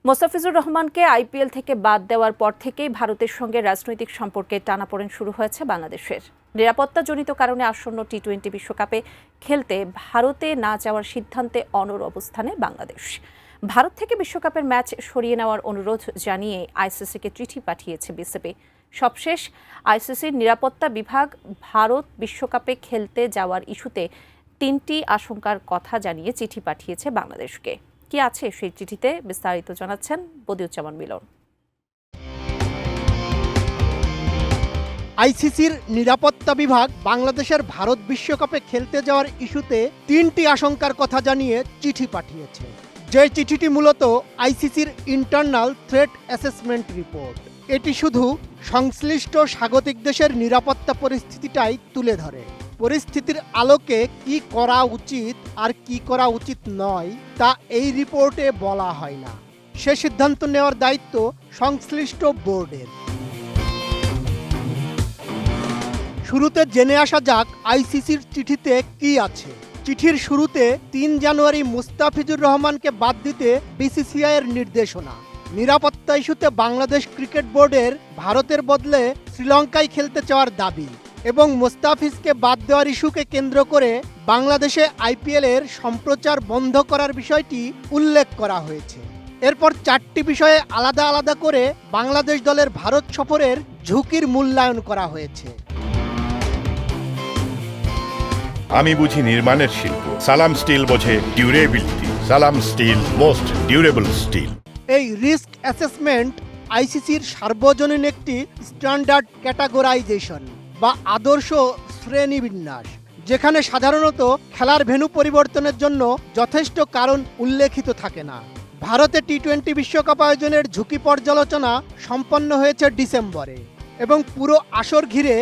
মোস্তাফিজুর রহমানকে আইপিএল থেকে বাদ দেওয়ার পর থেকেই ভারতের সঙ্গে রাজনৈতিক সম্পর্কে টানাপোড়েন শুরু হয়েছে বাংলাদেশের। নিরাপত্তাজনিত কারণে আসন্ন টি-20 বিশ্বকাপে খেলতে ভারতে না যাওয়ার সিদ্ধান্তে অনড় অবস্থানে বাংলাদেশ। ভারত থেকে বিশ্বকাপের ম্যাচ সরিয়ে নেওয়ার অনুরোধ জানিয়ে আইসিসিকে চিঠি পাঠিয়েছে বিসিবি। সবশেষ আইসিসির নিরাপত্তা বিভাগ ভারত বিশ্বকাপে খেলতে যাওয়ার ইস্যুতে 3টি আশঙ্কার কথা জানিয়ে চিঠি পাঠিয়েছে বাংলাদেশকে। কি আছে সেই চিঠিতে বিস্তারিত জানাচ্ছেন বদিউজ্জামান মিলন। আইসিসির নিরাপত্তা বিভাগ বাংলাদেশের ভারত বিশ্বকাপে খেলতে যাওয়ার ইস্যুতে 3টি আশঙ্কার কথা জানিয়ে চিঠি পাঠিয়েছে। যে চিঠিটি মূলত আইসিসির ইন্টারনাল থ্রেট অ্যাসেসমেন্ট রিপোর্ট। এটি শুধু সংশ্লিষ্ট স্বাগতিক দেশের নিরাপত্তা পরিস্থিতিটাই তুলে ধরে। পরিস্থিতির আলোকে কি করা উচিত আর কি করা উচিত নয় তা এই রিপোর্টে বলা হয় না। সে সিদ্ধান্ত নেওয়ার দায়িত্ব সংশ্লিষ্ট বোর্ডের। শুরুতে জেনে আসা যাক আইসিসির চিঠিতে কি আছে। চিঠির শুরুতে 3 জানুয়ারি মুস্তাফিজুর রহমানকে বাদ দিতে বিসিসিআই এর নির্দেশনা। নিরাপত্তা ইস্যুতে বাংলাদেশ ক্রিকেট বোর্ডের ভারতের বদলে শ্রীলঙ্কায় খেলতে চাওয়ার দাবি এবং মুস্তাফিজকে বাদ দেওয়ার ইস্যুকে কেন্দ্র করে বাংলাদেশে আইপিএল এর সম্প্রচার বন্ধ করার বিষয়টি উল্লেখ করা হয়েছে। এরপর 4টি বিষয়ে আলাদা আলাদা করে বাংলাদেশ দলের ভারত সফরের ঝুঁকির মূল্যায়ন করা হয়েছে। আমি বুঝি নির্মাণের শিল্প, সালাম স্টিল বোঝে ডিউরেবিলিটি। সালাম স্টিল, মোস্ট ডিউরেবল স্টিল। এই রিস্ক অ্যাসেসমেন্ট আইসিসির সার্বজনীন একটি স্ট্যান্ডার্ড ক্যাটাগরাইজেশন বা আদর্শ শ্রেণীবিন্যাস, যেখানে সাধারণত খেলার ভেন্যু পরিবর্তনের জন্য যথেষ্ট কারণ উল্লেখিত থাকে না। ভারতে টি-20 বিশ্বকাপ আয়োজনের ঝুঁকি পর্যালোচনা সম্পন্ন হয়েছে ডিসেম্বরে এবং পুরো আসর ঘিরে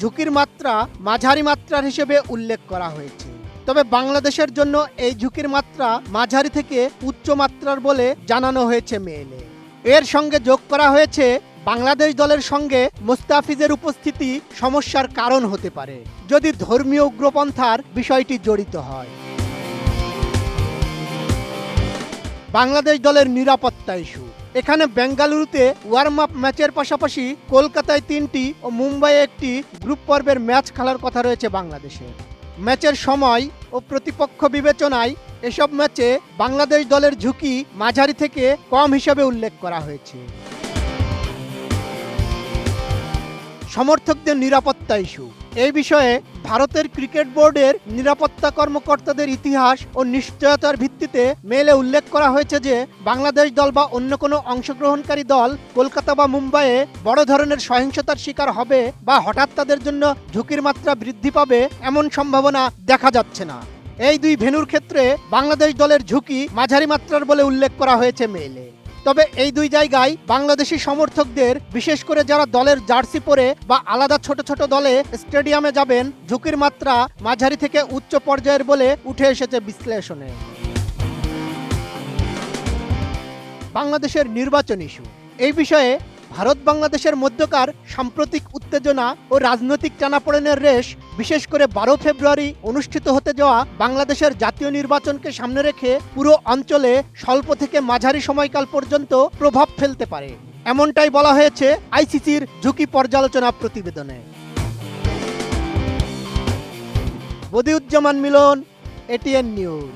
ঝুঁকির মাত্রা মাঝারি মাত্রার হিসেবে উল্লেখ করা হয়েছে। তবে বাংলাদেশের জন্য এই ঝুঁকির মাত্রা মাঝারি থেকে উচ্চ মাত্রার বলে জানানো হয়েছে মেইলে। এর সঙ্গে যোগ করা হয়েছে বাংলাদেশ দলের সঙ্গে মুস্তাফিজের উপস্থিতি সমস্যার কারণ হতে পারে যদি ধর্মীয় উগ্রপন্থার বিষয়টি জড়িত হয়। বাংলাদেশ দলের নিরাপত্তা ইস্যু। এখানে বেঙ্গালুরুতে ওয়ার্ম আপ ম্যাচের পাশাপাশি কলকাতায় 3টি ও মুম্বাইয়ে একটি গ্রুপ পর্বের ম্যাচ খেলার কথা রয়েছে বাংলাদেশের। ম্যাচের সময় ও প্রতিপক্ষ বিবেচনায় এসব ম্যাচে বাংলাদেশ দলের ঝুঁকি মাঝারি থেকে কম হিসাবে উল্লেখ করা হয়েছে। সমর্থকদের নিরাপত্তা ইস্যু। এই বিষয়ে ভারতের ক্রিকেট বোর্ডের নিরাপত্তা কর্মকর্তাদের ইতিহাস ও নিশ্চয়তার ভিত্তিতে মেইলে উল্লেখ করা হয়েছে যে বাংলাদেশ দল বা অন্য কোনো অংশগ্রহণকারী দল কলকাতা বা মুম্বাইয়ে বড় ধরনের সহিংসতার শিকার হবে বা হঠাৎ তাদের জন্য ঝুঁকির মাত্রা বৃদ্ধি পাবে এমন সম্ভাবনা দেখা যাচ্ছে না। এই 2 ভেন্যুর ক্ষেত্রে বাংলাদেশ দলের ঝুঁকি মাঝারি মাত্রার বলে উল্লেখ করা হয়েছে মেইলে। তবে এই 2 জায়গায় বাংলাদেশি সমর্থকদের, বিশেষ করে যারা দলের জার্সি পরে বা আলাদা ছোট ছোট দলে স্টেডিয়ামে যাবেন, ঝুঁকির মাত্রা মাঝারি থেকে উচ্চ পর্যায়ের বলে উঠে এসেছে বিশ্লেষণে। বাংলাদেশের নির্বাচন ইস্যু। এই বিষয়ে ভারত বাংলাদেশের মধ্যকার সাম্প্রতিক উত্তেজনা ও রাজনৈতিক টানাপোড়েনের রেশ, বিশেষ করে 12 ফেব্রুয়ারি অনুষ্ঠিত হতে যাওয়া বাংলাদেশের জাতীয় নির্বাচনকে সামনে রেখে পুরো অঞ্চলে স্বল্প থেকে মাঝারি সময়কাল পর্যন্ত প্রভাব ফেলতে পারে, এমনটাই বলা হয়েছে আইসিসির ঝুঁকি পর্যালোচনা প্রতিবেদনে। বদিউজ্জামান মিলন, এটিএন নিউজ।